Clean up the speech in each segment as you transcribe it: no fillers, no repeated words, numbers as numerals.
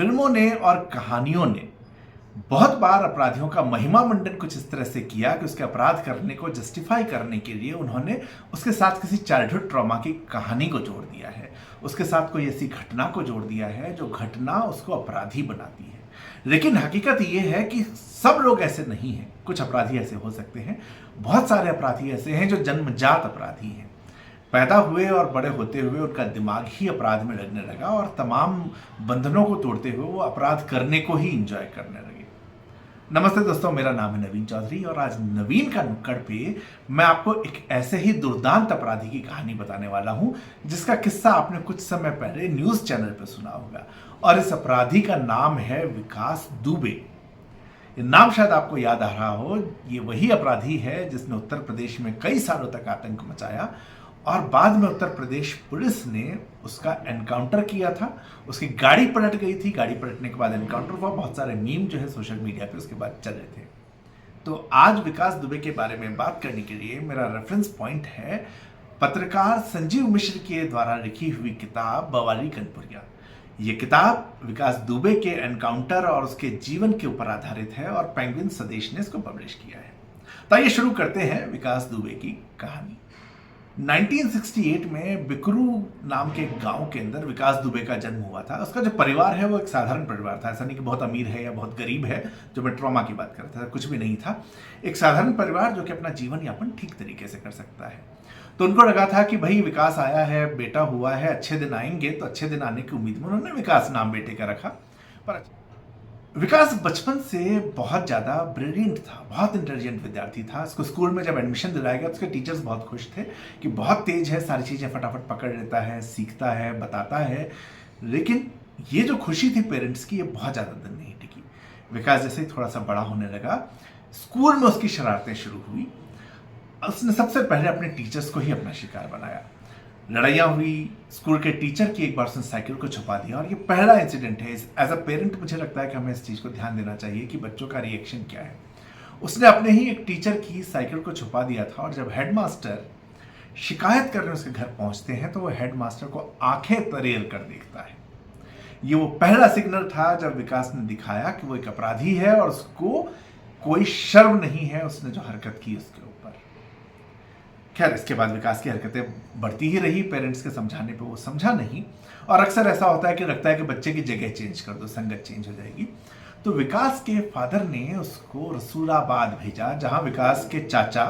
फिल्मों ने और कहानियों ने बहुत बार अपराधियों का महिमा मंडन कुछ इस तरह से किया कि उसके अपराध करने को जस्टिफाई करने के लिए उन्होंने उसके साथ किसी चाइल्डहुड ट्रॉमा की कहानी को जोड़ दिया है, उसके साथ कोई ऐसी घटना को जोड़ दिया है जो घटना उसको अपराधी बनाती है। लेकिन हकीकत यह है कि सब लोग ऐसे नहीं हैं। कुछ अपराधी ऐसे हो सकते हैं, बहुत सारे अपराधी ऐसे हैं जो जन्मजात अपराधी हैं। पैदा हुए और बड़े होते हुए उनका दिमाग ही अपराध में लगने लगा और तमाम बंधनों को तोड़ते हुए वो अपराध करने को ही इंजॉय करने लगे। नमस्ते दोस्तों, मेरा नाम है नवीन चौधरी और आज नवीन का नुक्कड़ पे मैं आपको एक ऐसे ही दुर्दांत अपराधी की कहानी बताने वाला हूं जिसका किस्सा आपने कुछ समय पहले न्यूज चैनल पर सुना होगा। और इस अपराधी का नाम है विकास दुबे। ये नाम शायद आपको याद आ रहा हो, ये वही अपराधी है जिसने उत्तर प्रदेश में कई सालों तक आतंक मचाया और बाद में उत्तर प्रदेश पुलिस ने उसका एनकाउंटर किया था। उसकी गाड़ी पलट गई थी, गाड़ी पलटने के बाद एनकाउंटर हुआ। बहुत सारे मीम जो है सोशल मीडिया पे उसके बाद चल रहे थे। तो आज विकास दुबे के बारे में बात करने के लिए मेरा रेफरेंस पॉइंट है पत्रकार संजीव मिश्र के द्वारा लिखी हुई किताब बवाली कनपुरिया। ये किताब विकास दुबे के एनकाउंटर और उसके जीवन के ऊपर आधारित है और पेंगुइन स्वदेश ने इसको पब्लिश किया है। तो आइए शुरू करते हैं विकास दुबे की कहानी। 1968 में बिकरू नाम के एक गांव के अंदर विकास दुबे का जन्म हुआ था। उसका जो परिवार है वो एक साधारण परिवार था, ऐसा नहीं कि बहुत अमीर है या बहुत गरीब है। जो मैं ट्रॉमा की बात कर रहा था, कुछ भी नहीं था। एक साधारण परिवार जो कि अपना जीवन यापन ठीक तरीके से कर सकता है। तो उनको लगा था कि भाई विकास आया है, बेटा हुआ है, अच्छे दिन आएंगे, तो अच्छे दिन आने की उम्मीद में उन्होंने विकास नाम बेटे का रखा। पर विकास बचपन से बहुत ज़्यादा ब्रिलियंट था, बहुत इंटेलिजेंट विद्यार्थी था। उसको स्कूल में जब एडमिशन दिलाया गया तो उसके टीचर्स बहुत खुश थे कि बहुत तेज है, सारी चीज़ें फटाफट पकड़ लेता है, सीखता है, बताता है। लेकिन ये जो खुशी थी पेरेंट्स की, ये बहुत ज़्यादा दिन नहीं टिकी। विकास जैसे ही थोड़ा सा बड़ा होने लगा, स्कूल में उसकी शरारतें शुरू हुई। उसने सबसे पहले अपने टीचर्स को ही अपना शिकार बनाया। लड़ाइयाँ हुई, स्कूल के टीचर की एक बार उसने साइकिल को छुपा दिया और ये पहला इंसिडेंट है। एज अ पेरेंट मुझे लगता है कि हमें इस चीज़ को ध्यान देना चाहिए कि बच्चों का रिएक्शन क्या है। उसने अपने ही एक टीचर की साइकिल को छुपा दिया था और जब हेडमास्टर शिकायत करने उसके घर पहुंचते हैं तो वो हेडमास्टर को आंखें तरेल कर देखता है। ये वो पहला सिग्नल था जब विकास ने दिखाया कि वो एक अपराधी है और उसको कोई शर्म नहीं है उसने जो हरकत की उसके ऊपर। खैर, इसके बाद विकास की हरकतें बढ़ती ही रही। पेरेंट्स के समझाने पे वो समझा नहीं और अक्सर ऐसा होता है कि लगता है कि बच्चे की जगह चेंज कर दो, संगत चेंज हो जाएगी। तो विकास के फादर ने उसको रसूलाबाद भेजा जहां विकास के चाचा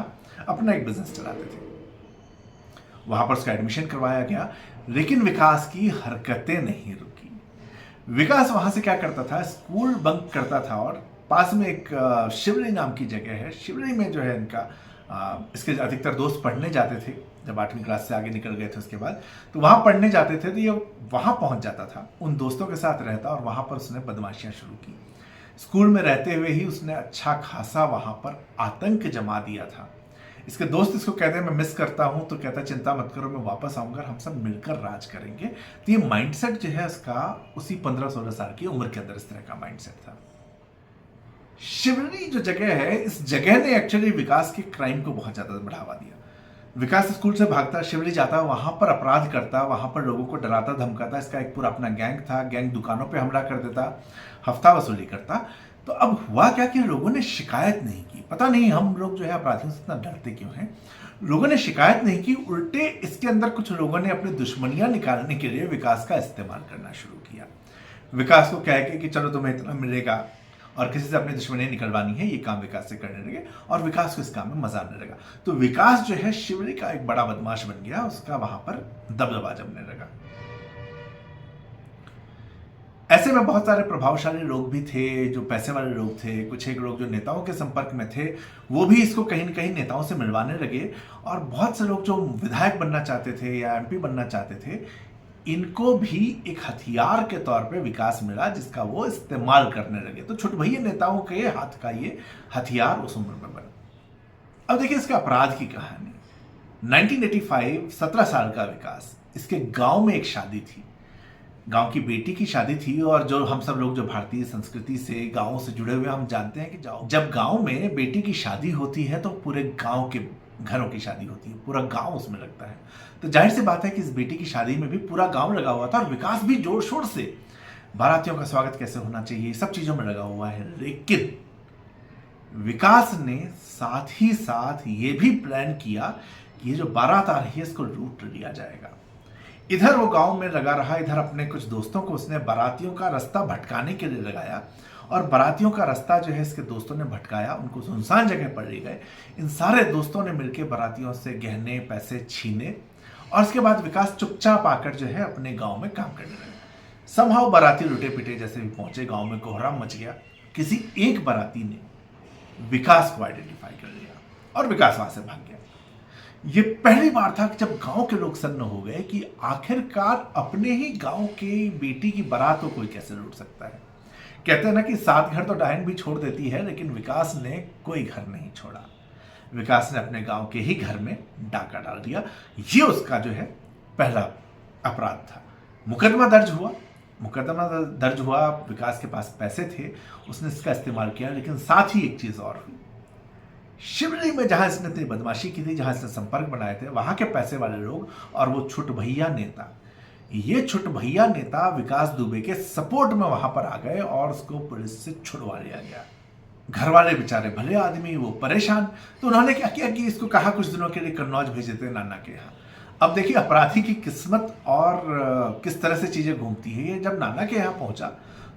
अपना एक बिजनेस चलाते थे। वहां पर उसका एडमिशन करवाया गया, लेकिन विकास की हरकतें नहीं रुकी। विकास वहां से क्या करता था, स्कूल बंक करता था और पास में एक शिवरी नाम की जगह है। शिवरी में जो है इनका इसके अधिकतर दोस्त पढ़ने जाते थे। जब 8वीं क्लास से आगे निकल गए थे उसके बाद तो वहाँ पढ़ने जाते थे, तो ये वहाँ पहुँच जाता था, उन दोस्तों के साथ रहता और वहाँ पर उसने बदमाशियाँ शुरू की। स्कूल में रहते हुए ही उसने अच्छा खासा वहाँ पर आतंक जमा दिया था। इसके दोस्त इसको कहते हैं मैं मिस करता हूँ, तो कहता चिंता मत करो, मैं वापस आऊँगा, हम सब मिलकर राज करेंगे। तो ये माइंडसेट जो है उसका उसी 15-16 साल की उम्र के अंदर इस तरह का माइंडसेट था। शिवरी जो जगह है, इस जगह ने एक्चुअली विकास के क्राइम को बहुत ज्यादा बढ़ावा दिया। विकास स्कूल से भागता, शिवरी जाता, वहां पर अपराध करता, वहां पर लोगों को डराता धमकाता। इसका एक पूरा अपना गैंग था, गैंग दुकानों पे हमला कर देता, हफ्ता वसूली करता। तो अब हुआ क्या कि लोगों ने शिकायत नहीं की। पता नहीं हम लोग जो है अपराधियों से इतना डरते क्यों हैं। लोगों ने शिकायत नहीं की, उल्टे इसके अंदर कुछ लोगों ने अपनी दुश्मनियां निकालने के लिए विकास का इस्तेमाल करना शुरू किया। विकास को कह के कि चलो तुम्हें इतना मिलेगा और किसी से अपनी दुश्मनी निकलवानी है, ये काम विकास से करने लगे और विकास को इस काम में मजा आने लगा। तो विकास जो है शिवरी का एक बड़ा बदमाश बन गया, उसका वहां पर दबदबा जमने लगा। ऐसे में बहुत सारे प्रभावशाली लोग भी थे, जो पैसे वाले लोग थे, कुछ एक लोग जो नेताओं के संपर्क में थे, वो भी इसको कहीं न कहीं नेताओं से मिलवाने लगे। और बहुत से लोग जो विधायक बनना चाहते थे या एमपी बनना चाहते थे, इनको भी एक हथियार के तौर पे विकास मिला जिसका वो इस्तेमाल करने लगे। तो छुट भैया नेताओं के हाथ का ये हथियार उस उम्र में बना। अब देखिए इसका अपराध की कहानी। 1985, 17 साल का विकास, इसके गांव में एक शादी थी, गांव की बेटी की शादी थी। और जो हम सब लोग जो भारतीय संस्कृति से, गांवों से जुड़े हुए, हम जानते हैं कि जब गांव में बेटी की शादी होती है तो पूरे गांव के घरों की शादी होती है, पूरा गांव उसमें लगता है। तो जाहिर सी बात है कि इस बेटी की शादी में भी पूरा गांव लगा हुआ था और विकास भी जोर शोर से बारातियों का स्वागत कैसे होना चाहिए, सब चीजों में लगा हुआ है। लेकिन विकास ने साथ ही साथ ये भी प्लान किया कि ये जो बारात आ रही है इसको लूट लिया जाएगा। इधर वो गांव में लगा रहा, इधर अपने कुछ दोस्तों को उसने बारातियों का रास्ता भटकाने के लिए लगाया, और बारातियों का रास्ता जो है इसके दोस्तों ने भटकाया, उनको सुनसान जगह पर ले गए। इन सारे दोस्तों ने मिलकर बारातियों से गहने पैसे छीने, और उसके बाद विकास चुपचाप आकर जो है अपने गांव में काम करने लगे। समहाउ बाराती लुटे पिटे जैसे भी पहुंचे, गांव में कोहराम मच गया। किसी एक बाराती ने विकास को आइडेंटिफाई कर लिया और विकास वहां से भाग गया। ये पहली बार था कि जब गांव के लोग सन्न हो गए कि आखिरकार अपने ही गांव के बेटी की बारात को कोई कैसे लूट सकता है। कहते हैं ना कि 7 घर तो डायन भी छोड़ देती है, लेकिन विकास ने कोई घर नहीं छोड़ा। विकास ने अपने गांव के ही घर में डाका डाल दिया। ये उसका जो है पहला अपराध था। मुकदमा दर्ज हुआ। विकास के पास पैसे थे, उसने इसका इस्तेमाल किया। लेकिन साथ ही एक चीज और हुई, शिवली में जहां इसने इतनी बदमाशी की थी, जहां इसने संपर्क बनाए थे, वहां के पैसे वाले लोग और वो छुट भैया नेता, ये छुट भैया नेता विकास दुबे के सपोर्ट में वहां पर आ गए और उसको पुलिस से छुड़वा लिया गया। घर वाले बेचारे भले आदमी, वो परेशान, तो उन्होंने क्या किया कि इसको कहा कुछ दिनों के लिए कन्नौज भेज देते नाना के यहाँ। अब देखिए अपराधी की किस्मत और किस तरह से चीजें घूमती है। ये जब नाना के यहाँ पहुंचा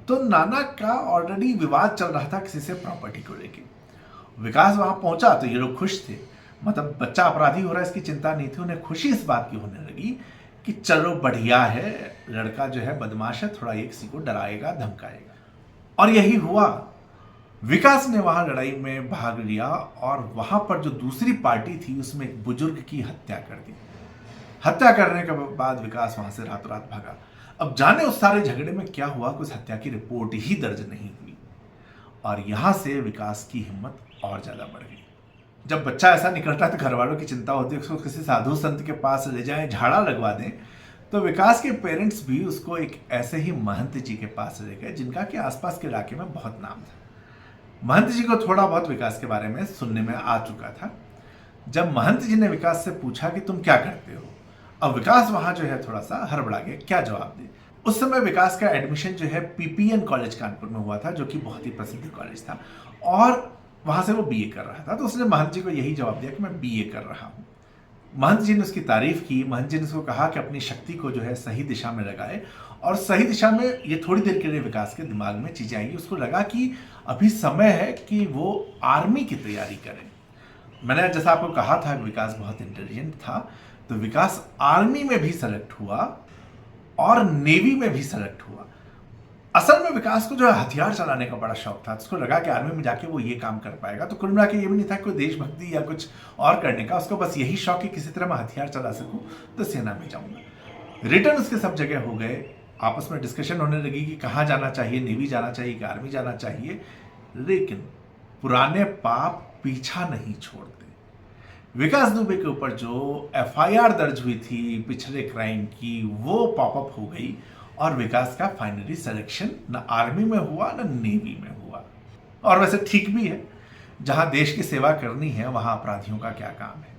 तो नाना का ऑलरेडी विवाद चल रहा था किसी से प्रॉपर्टी को लेके। विकास वहां पहुंचा तो ये लोग खुश थे, मतलब बच्चा अपराधी हो रहा है इसकी चिंता नहीं थी। उन्हें खुशी इस बात की होने लगी कि चलो बढ़िया है, लड़का जो है बदमाश है, थोड़ा एक किसी को डराएगा धमकाएगा। और यही हुआ। विकास ने वहां लड़ाई में भाग लिया और वहां पर जो दूसरी पार्टी थी उसमें एक बुजुर्ग की हत्या कर दी। हत्या करने के बाद विकास वहां से रात रात भागा। अब जाने उस सारे झगड़े में क्या हुआ, कुछ हत्या की रिपोर्ट ही दर्ज नहीं हुई। और यहां से विकास की हिम्मत और ज्यादा बढ़ गई। जब बच्चा ऐसा निकलता है तो घर वालों की चिंता होती है उसको किसी साधु संत के पास ले जाएं, झाड़ा लगवा दें। तो विकास के पेरेंट्स भी उसको एक ऐसे ही महंत जी के पास ले गए जिनका कि आसपास के इलाके में बहुत नाम था। महंत जी को थोड़ा बहुत विकास के बारे में सुनने में आ चुका था। जब महंत जी ने विकास से पूछा कि तुम क्या करते हो, अब विकास वहां जो है थोड़ा सा हड़बड़ा गया, क्या जवाब दे। उस समय विकास का एडमिशन जो है पीपीएन कॉलेज कानपुर में हुआ था, जो कि बहुत ही प्रसिद्ध कॉलेज था, और वहां से वो बीए कर रहा था। तो उसने महंत जी को यही जवाब दिया कि मैं बीए कर रहा हूं। महंत जी ने उसकी तारीफ की। महंत जी ने उसको कहा कि अपनी शक्ति को जो है सही दिशा में लगाए, और सही दिशा में ये थोड़ी देर के लिए विकास के दिमाग में चीजें आएंगी। उसको लगा कि अभी समय है कि वो आर्मी की तैयारी करे। मैंने जैसा आपको कहा था कि विकास बहुत इंटेलिजेंट था, तो विकास आर्मी में भी सेलेक्ट हुआ और नेवी में भी सेलेक्ट हुआ। असल में विकास को जो है हथियार चलाने का बड़ा शौक था। उसको लगा कि आर्मी में जाके वो ये काम कर पाएगा। तो कुल मिला के ये भी नहीं था कोई देशभक्ति या कुछ और करने का, उसको बस यही शौक कि किसी तरह मैं हथियार चला सकूं तो सेना में जाऊंगा। रिटर्न उसके सब जगह हो गए। आपस में डिस्कशन होने लगी कि कहाँ जाना चाहिए, नेवी जाना चाहिए कि आर्मी जाना चाहिए। लेकिन पुराने पाप पीछा नहीं छोड़ते। विकास दुबे के ऊपर जो एफआईआर दर्ज हुई थी पिछले क्राइम की, वो पॉपअप हो गई और विकास का फाइनली सिलेक्शन न आर्मी में हुआ न नेवी में हुआ। और वैसे ठीक भी है, जहां देश की सेवा करनी है वहां अपराधियों का क्या काम है।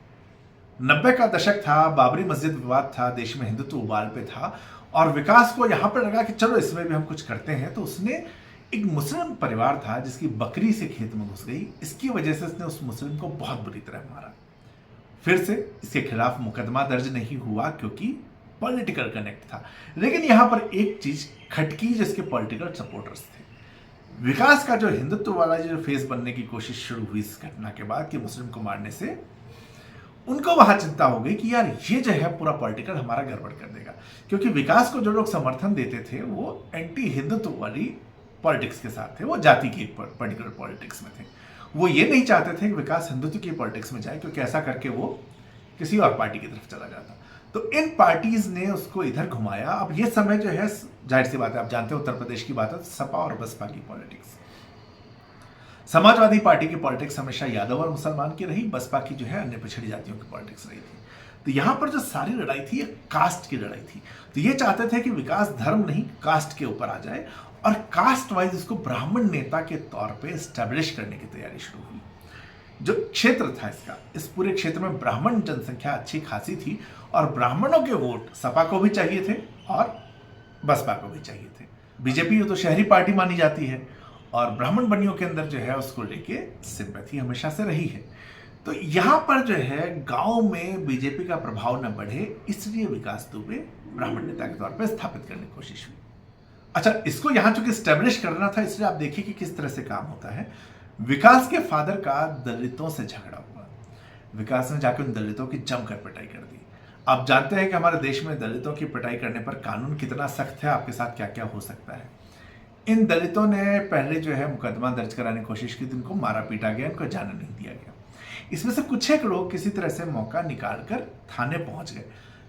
90 का दशक था, बाबरी मस्जिद विवाद था, देश में हिंदुत्व उबाल पे था, और विकास को यहां पर लगा कि चलो इसमें भी हम कुछ करते हैं। तो उसने एक मुस्लिम परिवार था जिसकी बकरी से खेत में घुस गई, इसकी वजह से उसने उस मुस्लिम को बहुत बुरी तरह मारा। फिर से इसके खिलाफ मुकदमा दर्ज नहीं हुआ क्योंकि पॉलिटिकल कनेक्ट था। लेकिन यहां पर एक चीज खटकी, जिसके पॉलिटिकल सपोर्टर्स थे। विकास का जो हिंदुत्व वाला जो फेस बनने की कोशिश शुरू हुई इस घटना के बाद कि मुस्लिम को मारने से, उनको वहां चिंता हो गई कि यार ये जो है पूरा पॉलिटिकल हमारा गड़बड़ कर देगा। क्योंकि विकास को जो लोग समर्थन देते थे वो एंटी हिंदुत्व वाली पॉलिटिक्स के साथ थे, वो जाति की पर्टिकुलर पॉलिटिक्स में थे। वो ये नहीं चाहते थे कि विकास हिंदुत्व की पॉलिटिक्स में जाए, क्योंकि ऐसा करके वो किसी और पार्टी की तरफ चला जाता। तो इन पार्टीज ने उसको इधर घुमाया। अब ये समय जो है, जाहिर सी बात है, आप जानते हो उत्तर प्रदेश की बात है, सपा और बसपा की पॉलिटिक्स। समाजवादी पार्टी की पॉलिटिक्स हमेशा यादव और मुसलमान की रही, बसपा की जो है अन्य पिछड़ी जातियों की पॉलिटिक्स रही थी। तो यहां पर जो सारी लड़ाई थी ये कास्ट की लड़ाई थी। तो ये चाहते थे कि विकास धर्म नहीं कास्ट के ऊपर आ जाए, और कास्ट वाइज इसको ब्राह्मण नेता के तौर पे स्टैब्लिश करने की तैयारी शुरू हुई। जो क्षेत्र था इसका, इस पूरे क्षेत्र में ब्राह्मण जनसंख्या अच्छी खासी थी, और ब्राह्मणों के वोट सपा को भी चाहिए थे और बसपा को भी चाहिए थे। बीजेपी तो शहरी पार्टी मानी जाती है और ब्राह्मण बनियों के अंदर जो है उसको लेके सिंपैथी हमेशा से रही है। तो यहां पर जो है गांव में बीजेपी का प्रभाव न बढ़े, इसलिए विकास दुबे ब्राह्मण नेता के तौर पर स्थापित करने की कोशिश हुई। अच्छा, इसको यहां चूंकि स्टेब्लिश करना था, इसलिए आप देखिए कि किस तरह से काम होता है। विकास के फादर का दलितों से झगड़ा हुआ, विकास ने जाकर उन दलितों की जमकर पिटाई कर दी। आप जानते हैं कि हमारे देश में दलितों की पिटाई करने पर कानून कितना सख्त है, आपके साथ क्या क्या हो सकता है। इन दलितों ने पहले जो है मुकदमा दर्ज कराने की कोशिश की, इनको मारा पीटा गया, इनको जाने नहीं दिया गया। इसमें से कुछ एक लोग किसी तरह से मौका निकालकर थाने पहुंच गए।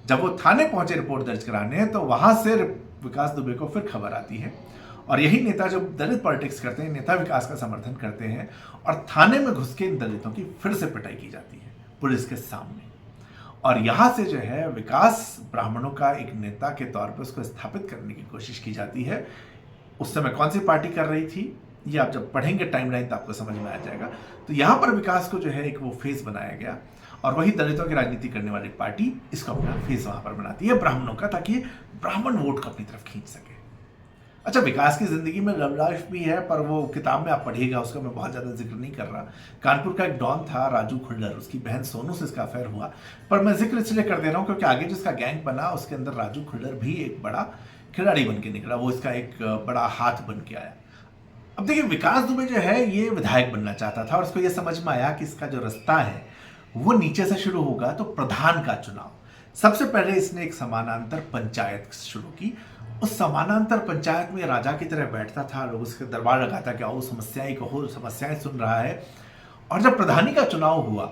जब वो थाने पहुंचे रिपोर्ट दर्ज कराने, तो वहां से विकास दुबे को फिर खबर आती है और यही नेता जो दलित पॉलिटिक्स करते हैं, नेता विकास का समर्थन करते हैं और थाने में घुस के इन दलितों की फिर से पिटाई की जाती है पुलिस के सामने। और यहां से जो है विकास ब्राह्मणों का एक नेता के तौर पर उसको स्थापित करने की कोशिश की जाती है। उस समय कौन सी पार्टी कर रही थी, ये आप जब पढ़ेंगे टाइमलाइन तो आपको समझ में आ जाएगा। तो यहां पर विकास को जो है एक वो फेस बनाया गया और वही दलितों की राजनीति करने वाली पार्टी इसको अपना फेस वहां पर बनाती है ब्राह्मणों का, ताकि ब्राह्मण वोट को अपनी तरफ खींच सके। अच्छा, विकास की जिंदगी में लव लाइफ भी है, पर वो किताब में आप पढ़िएगा, उसका मैं बहुत ज्यादा जिक्र नहीं कर रहा। कानपुर का एक डॉन था राजू खुल्लर, उसकी बहन सोनू से इसका अफेयर हुआ, पर मैं जिक्र इसलिए कर दे रहा हूं क्योंकि आगे जिसका गैंग बना उसके अंदर राजू खुल्लर भी एक बड़ा खिलाड़ी बन के निकला, वो इसका एक बड़ा हाथ बन के आया। अब देखिए, विकास दुबे जो है ये विधायक बनना चाहता था और उसको ये समझ में आया कि इसका जो रास्ता है वो नीचे से शुरू होगा, तो प्रधान का चुनाव। सबसे पहले इसने एक समानांतर पंचायत शुरू की। उस समानांतर पंचायत में राजा की तरह बैठता था, लोग उसके दरबार लगाता कि आओ समस्याएं कहो, समस्याएं सुन रहा है। और जब प्रधानी का चुनाव हुआ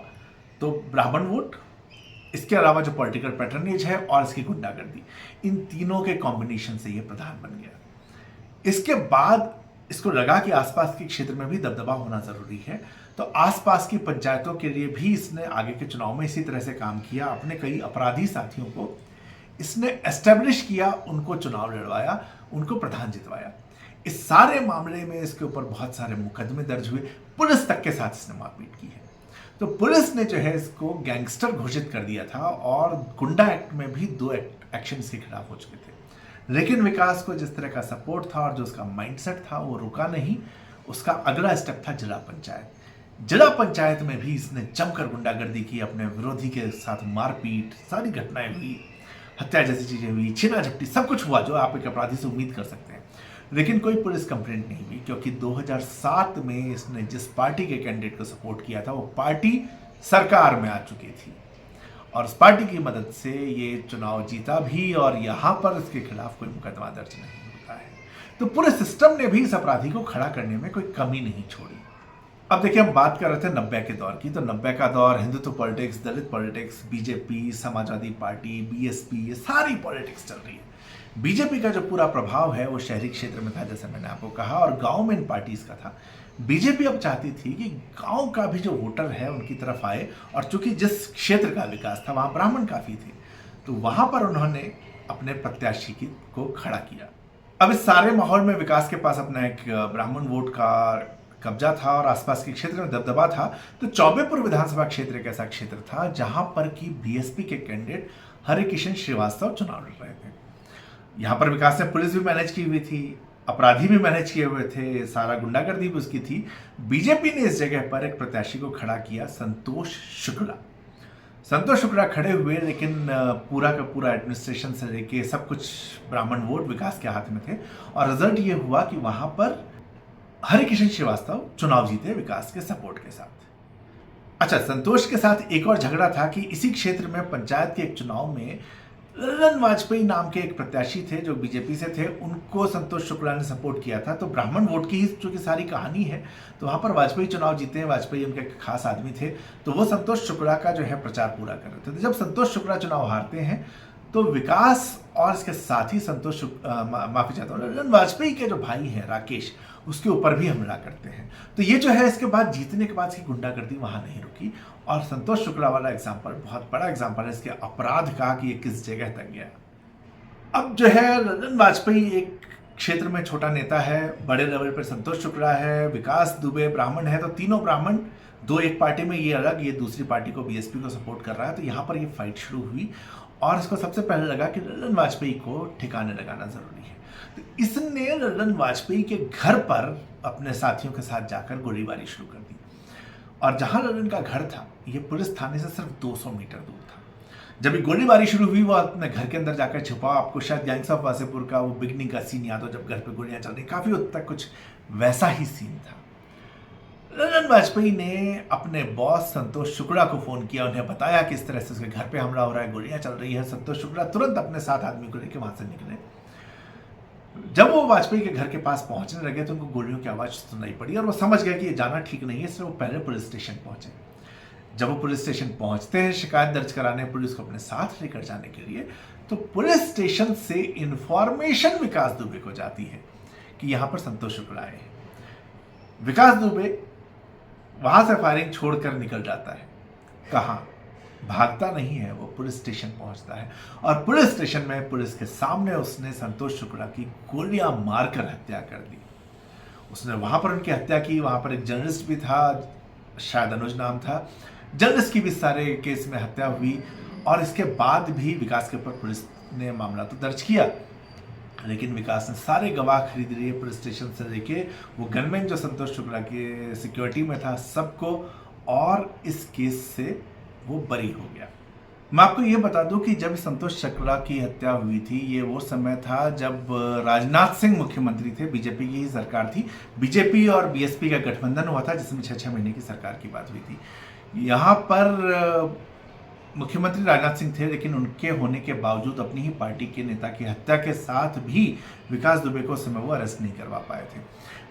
तो ब्राह्मण वोट, इसके अलावा जो पॉलिटिकल पैटर्नेज है और इसकी गुंडागर्दी, इन तीनों के कॉम्बिनेशन से ये प्रधान बन गया। इसके बाद इसको लगा कि आसपास के क्षेत्र में भी दबदबा होना जरूरी है, तो आसपास की पंचायतों के लिए भी इसने आगे के चुनाव में इसी तरह से काम किया। अपने कई अपराधी साथियों को इसने एस्टेब्लिश किया, उनको चुनाव लड़वाया, उनको प्रधान जितवाया। इस सारे मामले में इसके ऊपर बहुत सारे मुकदमे दर्ज हुए, पुलिस तक के साथ इसने मारपीट की है। तो पुलिस ने जो है इसको गैंगस्टर घोषित कर दिया था और गुंडा एक्ट में भी 2 एक्शन के खिलाफ हो चुके थे। लेकिन विकास को जिस तरह का सपोर्ट था और जो उसका माइंडसेट था वो रुका नहीं। उसका अगला स्टेप था जिला पंचायत। जिला पंचायत में भी इसने जमकर गुंडागर्दी की, अपने विरोधी के साथ मारपीट, सारी घटनाएं हुई, हत्या जैसी चीजें हुई, छीना झपटी, सब कुछ हुआ जो आप एक अपराधी से उम्मीद कर सकते हैं। लेकिन कोई पुलिस कंप्लेंट नहीं हुई, क्योंकि 2007 में इसने जिस पार्टी के कैंडिडेट को सपोर्ट किया था वो पार्टी सरकार में आ चुकी थी और उस पार्टी की मदद से ये चुनाव जीता भी और यहां पर इसके खिलाफ कोई मुकदमा दर्ज नहीं होता है। तो पूरे सिस्टम ने भी इस अपराधी को खड़ा करने में कोई कमी नहीं छोड़ी। अब देखिए, हम बात कर रहे थे 90 के दौर की, तो 90 का दौर Hindutva politics, Dalit politics, BJP, Samajwadi Party, BSP, ये सारी पॉलिटिक्स चल रही है। बीजेपी का जो पूरा प्रभाव है वो शहरी क्षेत्र में था, जैसे मैंने आपको कहा, और गांव में इन पार्टीज का था। बीजेपी अब चाहती थी कि गांव का भी जो वोटर है उनकी तरफ आए, और चूंकि जिस क्षेत्र का विकास था वहां ब्राह्मण काफी थे, तो वहां पर उन्होंने अपने प्रत्याशी को खड़ा किया। अब इस सारे माहौल में विकास के पास अपना एक ब्राह्मण वोट का कब्जा था और आसपास के क्षेत्र में दबदबा था। तो चौबेपुर विधानसभा क्षेत्र एक ऐसा क्षेत्र था जहां पर की बीएसपी के कैंडिडेट हरिकिशन श्रीवास्तव चुनाव लड़ रहे थे। यहां पर विकास ने पुलिस भी मैनेज की हुई थी, अपराधी भी मैनेज किए हुए थे, सारा गुंडागर्दी भी उसकी थी। बीजेपी ने इस जगह पर एक प्रत्याशी को खड़ा किया, संतोष शुक्ला। संतोष शुक्ला खड़े हुए, लेकिन पूरा का पूरा एडमिनिस्ट्रेशन से लेके सब कुछ ब्राह्मण वोट विकास के हाथ में थे और रिजल्ट ये हुआ कि वहां पर हरिकिशन श्रीवास्तव चुनाव जीते विकास के सपोर्ट के साथ। अच्छा, संतोष के साथ एक और झगड़ा था कि इसी क्षेत्र में पंचायत के एक चुनाव में ललन वाजपेयी नाम के एक प्रत्याशी थे जो बीजेपी से थे, उनको संतोष शुक्ला ने सपोर्ट किया था। तो ब्राह्मण वोट की ही चूंकि सारी कहानी है, तो वहां पर वाजपेयी चुनाव जीते हैं, वाजपेयी उनके खास आदमी थे, तो वो संतोष शुक्ला का जो है प्रचार पूरा कर रहे थे। तो जब संतोष शुक्ला चुनाव हारते हैं तो विकास और इसके साथ ही माफी चाहता हूँ, ललन वाजपेयी के जो भाई हैं राकेश, उसके ऊपर भी हमला करते हैं। तो ये जो है इसके बाद जीतने के बाद इसकी गुंडागर्दी वहां नहीं रुकी। और संतोष शुक्ला वाला एग्जाम्पल बहुत बड़ा एग्जाम्पल है इसके अपराध का कि ये किस जगह तक गया। अब जो है ललन वाजपेयी एक क्षेत्र में छोटा नेता है, बड़े लेवल पर संतोष शुक्ला है, विकास दुबे ब्राह्मण है, तो तीनों ब्राह्मण, दो एक पार्टी में, ये अलग, ये दूसरी पार्टी को बीएसपी को सपोर्ट कर रहा है। तो यहाँ पर ये फाइट शुरू हुई और इसको सबसे पहले लगा कि ललन वाजपेयी को ठिकाने लगाना जरूरी है। तो इसने ललन वाजपेयी के घर पर अपने साथियों के साथ जाकर गोलीबारी शुरू कर दी। और जहां ललन का घर था, ये पुलिस थाने से सिर्फ 200 मीटर दूर था। जब ये गोलीबारी शुरू हुई, वो अपने घर के अंदर जाकर छुपा। आपको शायद गैंग्स ऑफ वासेपुर का वो बिगनिंग का सीन याद हो, जब घर पे गोलियां चल रही, काफी हद तक कुछ वैसा ही सीन था। ललन वाजपेयी ने अपने बॉस संतोष शुक्ला को फोन किया, उन्हें बताया कि इस तरह से उसके घर पे हमला हो रहा है, गोलियां चल रही है। संतोष शुक्ला तुरंत अपने 7 आदमी को लेकर वहां से निकले। जब वो वाजपेयी के घर के पास पहुंचने लगे तो उनको गोलियों की आवाज सुनाई पड़ी और वो समझ गए कि ये जाना ठीक नहीं है, इसलिए वो पहले पुलिस स्टेशन पहुंचे। जब वो पुलिस स्टेशन पहुंचते हैं शिकायत दर्ज कराने, पुलिस को अपने साथ लेकर जाने के लिए, तो पुलिस स्टेशन से इंफॉर्मेशन विकास दुबे को जाती है कि यहां पर संतोष शुक्ला आए हैं। विकास दुबे वहां से फायरिंग छोड़कर निकल जाता है। कहां? भागता नहीं है, वो पुलिस स्टेशन पहुंचता है और पुलिस स्टेशन में पुलिस के सामने उसने संतोष शुक्ला की गोलियां मारकर हत्या कर दी। उसने वहां पर उनकी हत्या की। वहां पर एक जर्नलिस्ट भी था, शायद अनुज नाम था। जर्नलिस्ट की भी सारे केस में हत्या हुई और इसके बाद भी विकास के ऊपर पुलिस ने मामला तो दर्ज किया, लेकिन विकास ने सारे गवाह खरीद लिए पुलिस स्टेशन से लेके वो गनमैन जो संतोष शुक्ला की सिक्योरिटी में था सबको, और इस केस से वो बरी हो गया। मैं आपको ये बता दूं कि जब संतोष शुक्ला की हत्या हुई थी, ये वो समय था जब राजनाथ सिंह मुख्यमंत्री थे, बीजेपी की ही सरकार थी। बीजेपी और बीएसपी का गठबंधन हुआ था जिसमें 6-6 महीने की सरकार की बात हुई थी। यहाँ पर मुख्यमंत्री राजनाथ सिंह थे, लेकिन उनके होने के बावजूद अपनी ही पार्टी के नेता की हत्या के साथ भी विकास दुबे को उस समय वो अरेस्ट नहीं करवा पाए थे।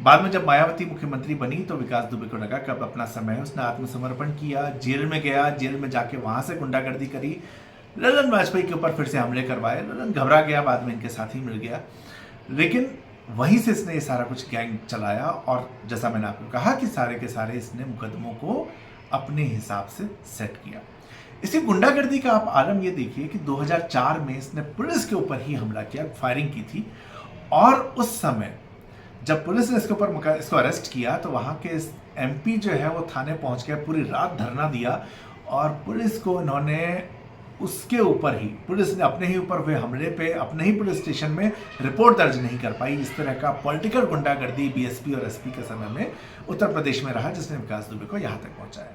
बाद में जब मायावती मुख्यमंत्री बनी तो विकास दुबे को लगा कि अब अपना समय है, उसने आत्मसमर्पण किया, जेल में गया, जेल में जाके वहां से गुंडागर्दी करी, ललन वाजपेयी के ऊपर फिर से हमले करवाए। ललन घबरा गया, बाद में इनके साथ ही मिल गया, लेकिन वहीं से इसने ये सारा कुछ गैंग चलाया और जैसा मैंने आपको कहा कि सारे के सारे इसने मुकदमों को अपने हिसाब से सेट किया। इसी गुंडागर्दी का आप आलम ये देखिए कि 2004 में इसने पुलिस के ऊपर ही हमला किया, फायरिंग की थी, और उस समय जब पुलिस ने इसको अरेस्ट किया तो वहां के एमपी जो है वो थाने पहुंच गया, पूरी रात धरना दिया और पुलिस को इन्होंने उसके ऊपर ही, पुलिस ने अपने ही ऊपर हुए हमले पे अपने ही पुलिस स्टेशन में रिपोर्ट दर्ज नहीं कर पाई। इस तरह का पॉलिटिकल गुंडागर्दी बीएसपी और एसपी के समय में उत्तर प्रदेश में रहा, जिसने विकास दुबे को यहां तक पहुंचाया।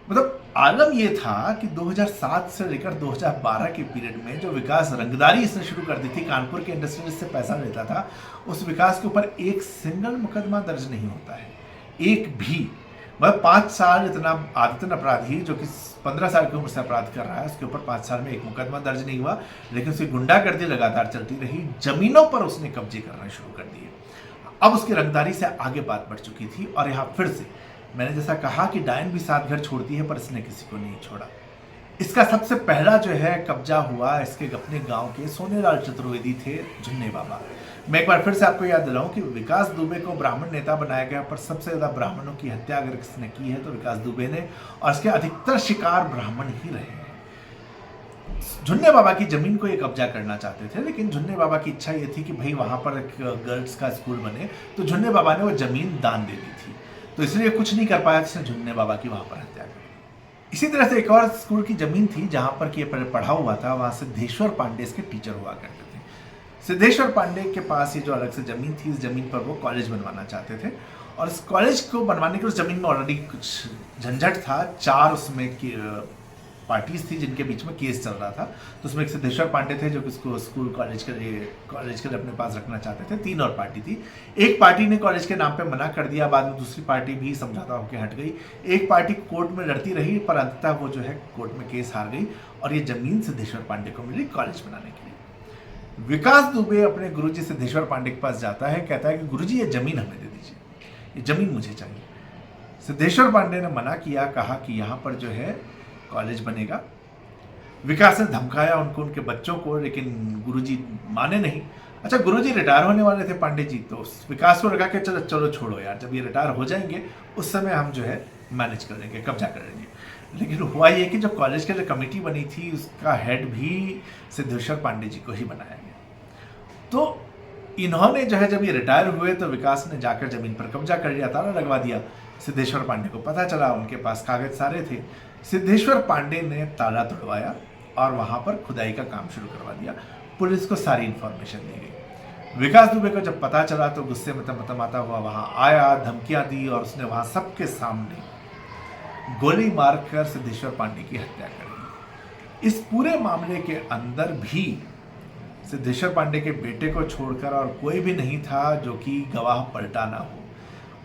मतलब आलम यह था कि 2007 से लेकर 2012 के पीरियड में जो विकास रंगदारी इसने शुरू कर दी थी, कानपुर के इंडस्ट्रियलिस्ट से पैसा लेता था, उस विकास के ऊपर एक सिंगल मुकदमा दर्ज नहीं होता है, एक भी। मतलब 5 साल इतना आदतन अपराधी जो कि 15 साल की उम्र से अपराध कर रहा है, उसके ऊपर 5 साल में एक मुकदमा दर्ज नहीं हुआ, लेकिन उसकी गुंडागर्दी लगातार चलती रही, जमीनों पर उसने कब्जे करने शुरू कर दिए। अब उसकी रंगदारी से आगे बात बढ़ चुकी थी और यहाँ फिर से मैंने जैसा कहा कि डायन भी 7 घर छोड़ती है, पर इसने किसी को नहीं छोड़ा। इसका सबसे पहला जो है कब्जा हुआ इसके अपने गांव के सोनेलाल चतुर्वेदी थे, झुन्ने बाबा। मैं एक बार फिर से आपको याद दिलाऊं कि विकास दुबे को ब्राह्मण नेता बनाया गया, पर सबसे ज्यादा ब्राह्मणों की हत्या अगर किसने की है तो विकास दुबे ने, और इसके अधिकतर शिकार ब्राह्मण ही रहे हैं। झुन्ने बाबा की जमीन को ये कब्जा करना चाहते थे, लेकिन झुन्ने बाबा की इच्छा ये थी कि भाई वहां पर एक गर्ल्स का स्कूल बने, तो झुन्ने बाबा ने वो जमीन दान दे दी थी, तो इसलिए कुछ नहीं कर पाया, जिसने झुन्ने बाबा की वहां पर हत्या कर दी। इसी तरह से एक और स्कूल की जमीन थी जहां पर कि पढ़ा हुआ था, वहां सिद्धेश्वर पांडे इसके टीचर हुआ करते थे। सिद्धेश्वर पांडे के पास ये जो अलग से जमीन थी, इस जमीन पर वो कॉलेज बनवाना चाहते थे, और इस कॉलेज को बनवाने के उस जमीन में ऑलरेडी कुछ झंझट था। 4 उसमें की पार्टीज थी जिनके बीच में केस चल रहा था, तो उसमें एक सिद्धेश्वर पांडे थे जो कि इसको स्कूल कॉलेज के लिए अपने पास रखना चाहते थे। 3 और पार्टी थी। एक पार्टी ने कॉलेज के नाम पे मना कर दिया, बाद में दूसरी पार्टी भी समझौता होकर हट गई। एक पार्टी कोर्ट में लड़ती रही, पर अंततः वो जो है कोर्ट में केस हार गई और ये जमीन सिद्धेश्वर पांडे को मिली कॉलेज बनाने के लिए। विकास दुबे अपने गुरुजी सिद्धेश्वर पांडे के पास जाता है, कहता है कि गुरुजी ये जमीन हमें दे दीजिए, ये जमीन मुझे चाहिए। सिद्धेश्वर पांडे ने मना किया, कहा कि यहाँ पर जो है कॉलेज बनेगा। विकास ने धमकाया उनको, उनके बच्चों को, लेकिन गुरुजी माने नहीं। अच्छा, गुरुजी रिटायर होने वाले थे पांडे जी, तो विकास को लगा कि चलो चलो छोड़ो यार, जब ये रिटायर हो जाएंगे उस समय हम जो है मैनेज कर लेंगे, कब्जा कर लेंगे। लेकिन हुआ ये कि जो कॉलेज की जो कमेटी बनी थी उसका हेड भी सिद्धेश्वर पांडे जी को ही बनाया गया। तो इन्होंने जो है जब ये रिटायर हुए तो विकास ने जाकर जमीन पर कब्जा कर लिया, ताला लगवा दिया। सिद्धेश्वर पांडे को पता चला, उनके पास कागज सारे थे। सिद्धेश्वर पांडे ने ताला तोड़वाया और वहां पर खुदाई का काम शुरू करवा दिया। पुलिस को सारी इंफॉर्मेशन दी गई। विकास दुबे को जब पता चला तो गुस्से में तमतमाता हुआ वहां आया, धमकियां दी और उसने वहां सबके सामने गोली मारकर सिद्धेश्वर पांडे की हत्या कर दी। इस पूरे मामले के अंदर भी सिद्धेश्वर पांडे के बेटे को छोड़कर और कोई भी नहीं था जो कि गवाह पलटा ना हो।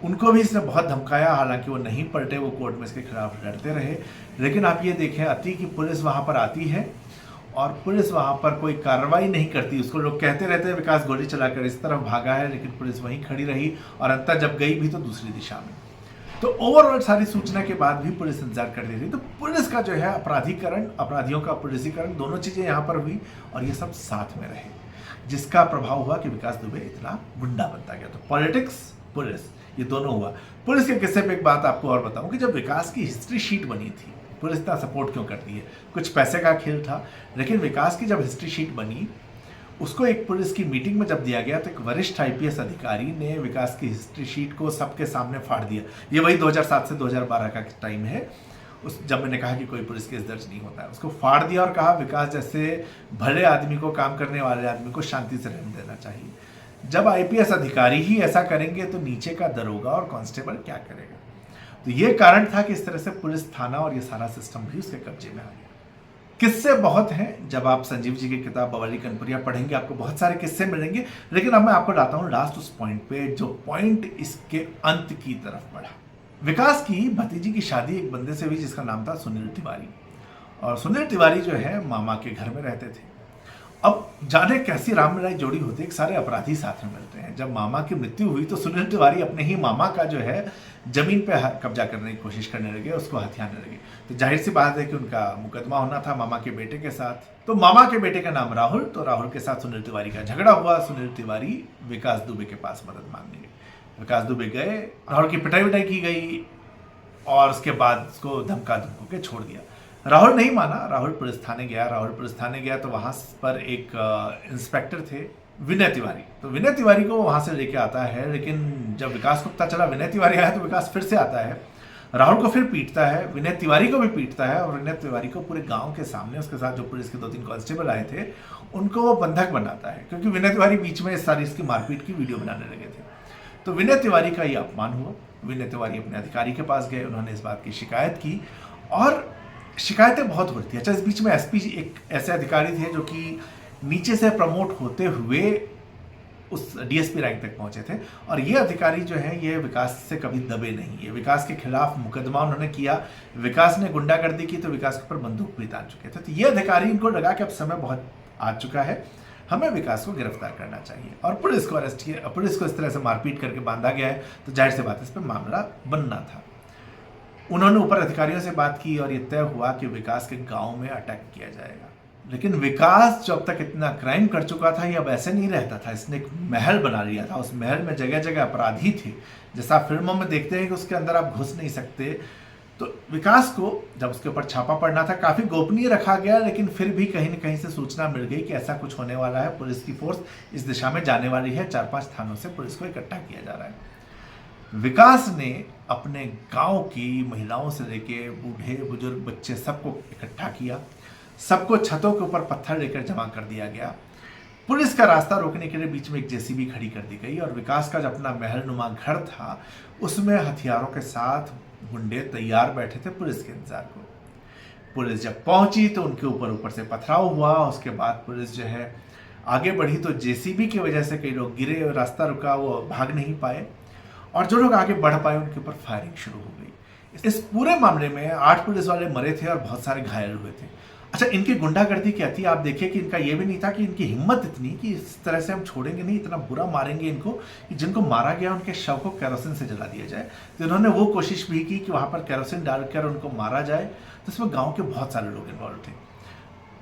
उनको भी इसने बहुत धमकाया, हालांकि वो नहीं पलटे, वो कोर्ट में इसके खिलाफ लड़ते रहे। लेकिन आप ये देखें अति की पुलिस वहां पर आती है और पुलिस वहां पर कोई कार्रवाई नहीं करती। उसको लोग कहते रहते हैं विकास गोली चलाकर इस तरफ भागा है, लेकिन पुलिस वहीं खड़ी रही और अंततः जब गई भी तो दूसरी दिशा में। तो ओवरऑल सारी सूचना के बाद भी पुलिस इंतजार करती रही। तो पुलिस का जो है अपराधीकरण, अपराधियों का पुलिसीकरण, दोनों चीजें यहाँ पर हुई और ये सब साथ में रहे, जिसका प्रभाव हुआ कि विकास दुबे इतना गुंडा बनता गया। तो पॉलिटिक्स, पुलिस, ये दोनों हुआ। पुलिस के किस्से पे एक बात आपको और बताऊं कि जब विकास की हिस्ट्री शीट बनी थी, पुलिस इतना सपोर्ट क्यों करती है, कुछ पैसे का खेल था, लेकिन विकास की जब हिस्ट्री शीट बनी उसको एक पुलिस की मीटिंग में जब दिया गया तो एक वरिष्ठ आईपीएस अधिकारी ने विकास की हिस्ट्री शीट को सबके सामने फाड़ दिया। ये वही 2007 से 2012 का टाइम है, उस जब मैंने कहा कि कोई पुलिस केस दर्ज नहीं होता है, उसको फाड़ दिया और कहा विकास जैसे भले आदमी को, काम करने वाले आदमी को शांति से रहने देना चाहिए। जब आईपीएस अधिकारी ही ऐसा करेंगे तो नीचे का दरोगा और कांस्टेबल क्या करेगा। तो ये कारण था कि इस तरह से पुलिस थाना और ये सारा सिस्टम भी उसके कब्जे में आ गया। किस्से बहुत हैं, जब आप संजीव जी की किताब बवाली कनपुरिया पढ़ेंगे आपको बहुत सारे किस्से मिलेंगे, लेकिन अब मैं आपको लाता हूं लास्ट उस पॉइंट पे जो पॉइंट इसके अंत की तरफ बढ़ा। विकास की भतीजी की शादी एक बंदे से हुई जिसका नाम था सुनील तिवारी, और सुनील तिवारी जो है मामा के घर में रहते थे। अब जाने कैसी रामललाई जोड़ी होती है, एक सारे अपराधी साथ में मिलते हैं। जब मामा की मृत्यु हुई तो सुनील तिवारी अपने ही मामा का जो है जमीन पे कब्जा करने की कोशिश करने लगे, उसको हथियाने लगे। तो जाहिर सी बात है कि उनका मुकदमा होना था मामा के बेटे के साथ। तो मामा के बेटे का नाम राहुल, तो राहुल के साथ सुनील तिवारी का झगड़ा हुआ। सुनील तिवारी विकास दुबे के पास मदद मांगने गए। विकास दुबे गए, राहुल की पिटाई विटाई की गई और उसके बाद उसको धमका धमको के छोड़ दिया। राहुल नहीं माना, राहुल पुलिस थाने गया। राहुल पुलिस थाने गया तो वहां पर एक इंस्पेक्टर थे विनय तिवारी, तो विनय तिवारी को वहां से लेके आता है। लेकिन जब विकास को पता चला विनय तिवारी आया तो विकास फिर से आता है, राहुल को फिर पीटता है, विनय तिवारी को भी पीटता है और विनय तिवारी को पूरे गांव के सामने, उसके साथ जो पुलिस के 2-3 कांस्टेबल आए थे उनको वो बंधक बनाता है, क्योंकि विनय तिवारी बीच में सारी इसकी मारपीट की वीडियो बनाने लगे थे। तो विनय तिवारी का ये अपमान हुआ। विनय तिवारी अपने अधिकारी के पास गए, उन्होंने इस बात की शिकायत की और शिकायतें बहुत हो रही थी। अच्छा, इस बीच में एसपी एक ऐसे अधिकारी थे जो कि नीचे से प्रमोट होते हुए उस डीएसपी रैंक तक पहुंचे थे, और ये अधिकारी जो है ये विकास से कभी दबे नहीं है। विकास के खिलाफ मुकदमा उन्होंने किया, विकास ने गुंडागर्दी की तो विकास के ऊपर बंदूक भी तान चुके थे। तो ये अधिकारी, इनको लगा कि अब समय बहुत आ चुका है, हमें विकास को गिरफ्तार करना चाहिए, और पुलिस को अरेस्ट किया। पुलिस को इस तरह से मारपीट करके बांधा गया है तो जाहिर सी बात है इस पर मामला बनना था। उन्होंने ऊपर अधिकारियों से बात की और ये तय हुआ कि विकास के गांव में अटैक किया जाएगा। लेकिन विकास जो अब तक इतना क्राइम कर चुका था ये अब ऐसे नहीं रहता था, इसने एक महल बना लिया था। उस महल में जगह जगह अपराधी थे, जैसा फिल्मों में देखते हैं कि उसके अंदर आप घुस नहीं सकते। तो विकास को जब उसके ऊपर छापा पड़ना था काफी गोपनीय रखा गया, लेकिन फिर भी कहीं न कहीं से सूचना मिल गई कि ऐसा कुछ होने वाला है, पुलिस की फोर्स इस दिशा में जाने वाली है, 4-5 थानों से पुलिस को इकट्ठा किया जा रहा है। विकास ने अपने गांव की महिलाओं से लेके बूढ़े बुजुर्ग बच्चे सबको इकट्ठा किया, सबको छतों के ऊपर पत्थर लेकर जमा कर दिया गया। पुलिस का रास्ता रोकने के लिए बीच में एक जेसीबी खड़ी कर दी गई और विकास का जो अपना महलनुमा घर था उसमें हथियारों के साथ गुंडे तैयार बैठे थे पुलिस के इंतजार को। पुलिस जब पहुंची तो उनके ऊपर से पथराव हुआ। उसके बाद पुलिस जो है आगे बढ़ी तो जेसीबी की वजह से कई लोग गिरे और रास्ता रुका, वो भाग नहीं पाए, और जो लोग आगे बढ़ पाए उनके ऊपर फायरिंग शुरू हो गई। इस पूरे मामले में 8 पुलिस वाले मरे थे और बहुत सारे घायल हुए थे। अच्छा, इनकी गुंडागर्दी क्या थी आप देखिए कि इनका ये भी नहीं था कि इनकी हिम्मत इतनी कि इस तरह से हम छोड़ेंगे नहीं, इतना बुरा मारेंगे इनको कि जिनको मारा गया उनके शव को केरोसिन से जला दिया जाए। तो इन्होंने वो कोशिश भी की कि वहां पर केरोसिन डालकर उनको मारा जाए। तो इसमें गाँव के बहुत सारे लोग इन्वॉल्व थे।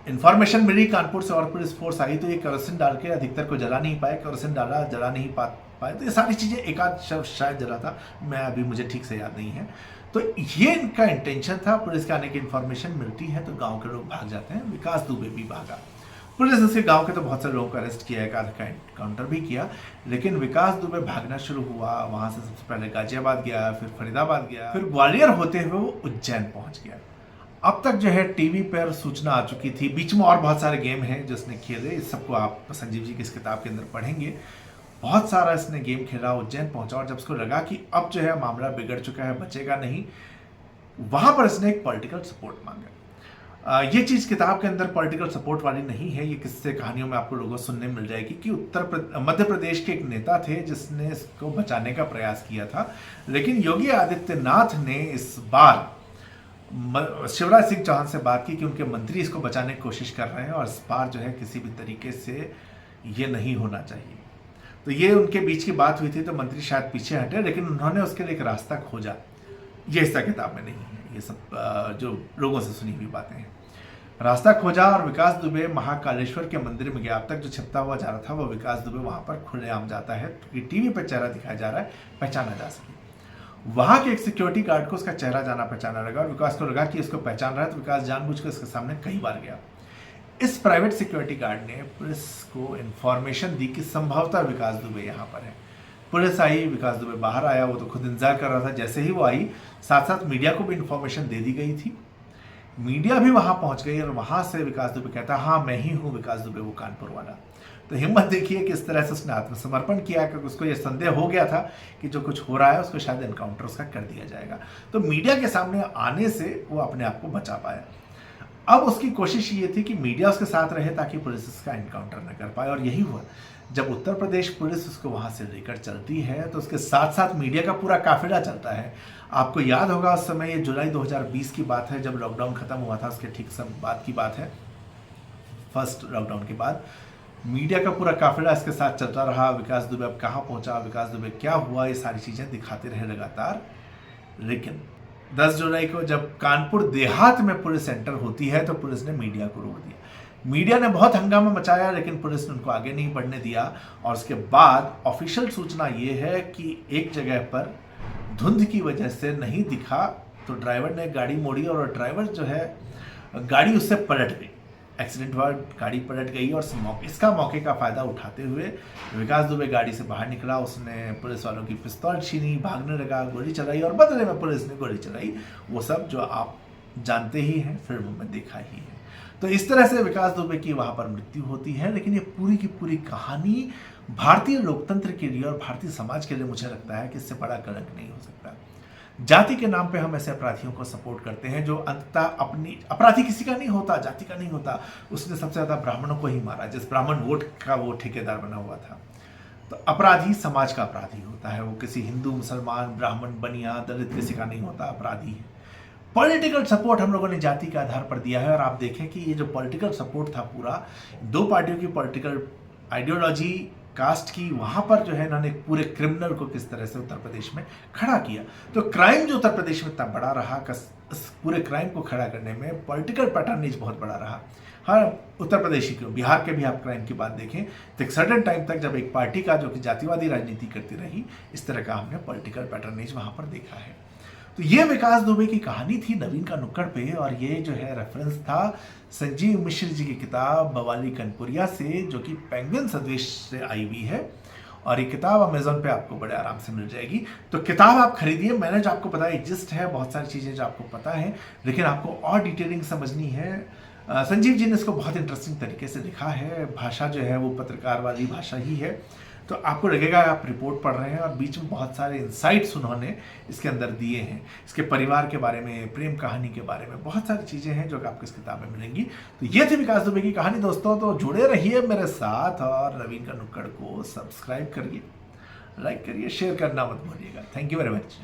इन्फॉर्मेशन मिली कानपुर से और पुलिस फोर्स आई तो ये केरोसिन डाल के अधिकतर को जला नहीं पाए, केरोसिन डाला जला नहीं पाए। तो ये सारी चीजें, एक आध शव शायद जला था, मैं अभी मुझे ठीक से याद नहीं है। तो ये इनका इंटेंशन था। पुलिस के आने की इन्फॉर्मेशन मिलती है तो गांव के लोग भाग जाते हैं। विकास दुबे भी भागा। पुलिस ने उसके गांव के तो बहुत सारे लोगों को अरेस्ट किया, एक आध का काउंटर भी किया, लेकिन विकास दुबे भागना शुरू हुआ। वहां से सबसे पहले गाजियाबाद गया, फिर फरीदाबाद गया, फिर ग्वालियर होते हुए वो उज्जैन पहुंच गया। अब तक जो है टीवी पर सूचना आ चुकी थी, बीच में और बहुत सारे गेम हैं जो इसने खेले, इस सबको आप संजीव जी की इस किताब के अंदर पढ़ेंगे। बहुत सारा इसने गेम खेला, उज्जैन पहुंचा, और जब उसको लगा कि अब जो है मामला बिगड़ चुका है, बचेगा नहीं, वहां पर इसने एक पॉलिटिकल सपोर्ट मांगा। ये चीज़ किताब के अंदर पॉलिटिकल सपोर्ट वाली नहीं है, ये किस्से कहानियों में आपको लोगों सुनने मिल जाएगी कि मध्य प्रदेश के एक नेता थे जिसने इसको बचाने का प्रयास किया था, लेकिन योगी आदित्यनाथ ने इस बार शिवराज सिंह चौहान से बात की कि उनके मंत्री इसको बचाने की कोशिश कर रहे हैं और इस बार जो है किसी भी तरीके से ये नहीं होना चाहिए। तो ये उनके बीच की बात हुई थी, तो मंत्री शायद पीछे हटे, लेकिन उन्होंने उसके लिए एक रास्ता खोजा। ये हिस्सा किताब में नहीं है, ये सब जो लोगों से सुनी हुई बातें हैं। रास्ता खोजा और विकास दुबे महाकालेश्वर के मंदिर में गया। अब तक जो छिपता हुआ जा रहा था वो विकास दुबे वहां पर खुलेआम जाता है, क्योंकि टीवी पर चेहरा दिखाया जा रहा है, पहचाना जा सके। वहां के एक सिक्योरिटी गार्ड को उसका चेहरा जाना पहचाना लगा और विकास को लगा कि इसको पहचान रहा है, तो विकास जानबूझकर इसके सामने कई बार गया। इस प्राइवेट सिक्योरिटी गार्ड ने पुलिस को इन्फॉर्मेशन दी कि संभवतः विकास दुबे यहाँ पर है। पुलिस आई, विकास दुबे बाहर आया, वो तो खुद इंतजार कर रहा था। जैसे ही वो आई, साथ साथ मीडिया को भी इन्फॉर्मेशन दे दी गई थी। मीडिया भी वहां पहुंच गई और वहां से विकास दुबे कहता, हाँ मैं ही हूं विकास दुबे, वो कानपुर वाला। तो हिम्मत देखिए किस तरह से उसने आत्मसमर्पण किया, क्योंकि उसको ये संदेह हो गया था कि जो कुछ हो रहा है उसको शायद एनकाउंटर उसका कर दिया जाएगा। तो मीडिया के सामने आने से वो अपने आप को बचा पाया। अब उसकी कोशिश ये थी कि मीडिया उसके साथ रहे ताकि पुलिस इसका एनकाउंटर न कर पाए, और यही हुआ। जब उत्तर प्रदेश पुलिस उसको वहां से लेकर चलती है तो उसके साथ साथ मीडिया का पूरा काफिला चलता है। आपको याद होगा उस समय, ये जुलाई 2020 की बात है, जब लॉकडाउन खत्म हुआ था, उसके ठीक सब बाद की बात है, फर्स्ट लॉकडाउन के बाद। मीडिया का पूरा काफिला इसके साथ चलता रहा। विकास दुबे अब कहाँ पहुंचा, विकास दुबे क्या हुआ, ये सारी चीजें दिखाते रहे लगातार। लेकिन 10 जुलाई को जब कानपुर देहात में पुलिस एंटर होती है तो पुलिस ने मीडिया को रोक दिया। मीडिया ने बहुत हंगामा मचाया, लेकिन पुलिस ने उनको आगे नहीं बढ़ने दिया। और उसके बाद ऑफिशियल सूचना ये है कि एक जगह पर धुंध की वजह से नहीं दिखा, तो ड्राइवर ने गाड़ी मोड़ी और ड्राइवर जो है गाड़ी उससे पलट गई। एक्सीडेंट हुआ, गाड़ी पलट गई, और इसका मौके का फायदा उठाते हुए विकास दुबे गाड़ी से बाहर निकला। उसने पुलिस वालों की पिस्तौल छीनी, भागने लगा, गोली चलाई, और बदले में पुलिस ने गोली चलाई। वो सब जो आप जानते ही हैं, फिल्मों में देखा ही है। तो इस तरह से विकास दुबे की वहां पर मृत्यु होती है। लेकिन ये पूरी की पूरी कहानी भारतीय लोकतंत्र के लिए और भारतीय समाज के लिए मुझे लगता है कि इससे बड़ा कलंक नहीं हो सकता। जाति के नाम पे हम ऐसे अपराधियों को सपोर्ट करते हैं जो अंततः अपनी, अपराधी किसी का नहीं होता, जाति का नहीं होता। उसने सबसे ज्यादा ब्राह्मणों को ही मारा, जिस ब्राह्मण वोट का वो ठेकेदार बना हुआ था। तो अपराधी समाज का अपराधी होता है, वो किसी हिंदू, मुसलमान, ब्राह्मण, बनिया, दलित किसी का नहीं होता, अपराधी है। पॉलिटिकल सपोर्ट हम लोगों ने जाति के आधार पर दिया है, और आप देखें कि ये जो पॉलिटिकल सपोर्ट था पूरा, दो पार्टियों की पॉलिटिकल आइडियोलॉजी, कास्ट की, वहां पर जो है इन्होंने पूरे क्रिमिनल को किस तरह से उत्तर प्रदेश में खड़ा किया। तो क्राइम जो उत्तर प्रदेश में इतना बड़ा रहा, इस पूरे क्राइम को खड़ा करने में पॉलिटिकल पैटर्नेज बहुत बड़ा रहा। हाँ, उत्तर प्रदेश ही क्यों, बिहार के भी आप क्राइम की बात देखें तो एक सर्टेन टाइम तक जब एक पार्टी का जो कि जातिवादी राजनीति करती रही, इस तरह का हमने पॉलिटिकल पैटर्नेज वहां पर देखा है। तो ये विकास दुबे की कहानी थी नवीन का नुक्कड़ पे, और ये जो है रेफरेंस था संजीव मिश्र जी की किताब बवाली कनपुरिया से, जो कि पेंगुइन संदेश से आई हुई है। और ये किताब अमेजोन पे आपको बड़े आराम से मिल जाएगी। तो किताब आप खरीदिए। मैंने जो आपको बताया जिस्ट है, बहुत सारी चीज़ें जो आपको पता है, लेकिन आपको और डिटेलिंग समझनी है। संजीव जी ने इसको बहुत इंटरेस्टिंग तरीके से लिखा है। भाषा जो है वो पत्रकार वाली भाषा ही है, तो आपको लगेगा आप रिपोर्ट पढ़ रहे हैं, और बीच में बहुत सारे इंसाइट्स उन्होंने इसके अंदर दिए हैं। इसके परिवार के बारे में, प्रेम कहानी के बारे में बहुत सारी चीज़ें हैं जो आपको इस किताब में मिलेंगी। तो ये थी विकास दुबे की कहानी दोस्तों। तो जुड़े रहिए मेरे साथ, और नवीन का नुक्कड़ को सब्सक्राइब करिए, लाइक करिए, शेयर करना मत भूलिएगा। Thank you very much.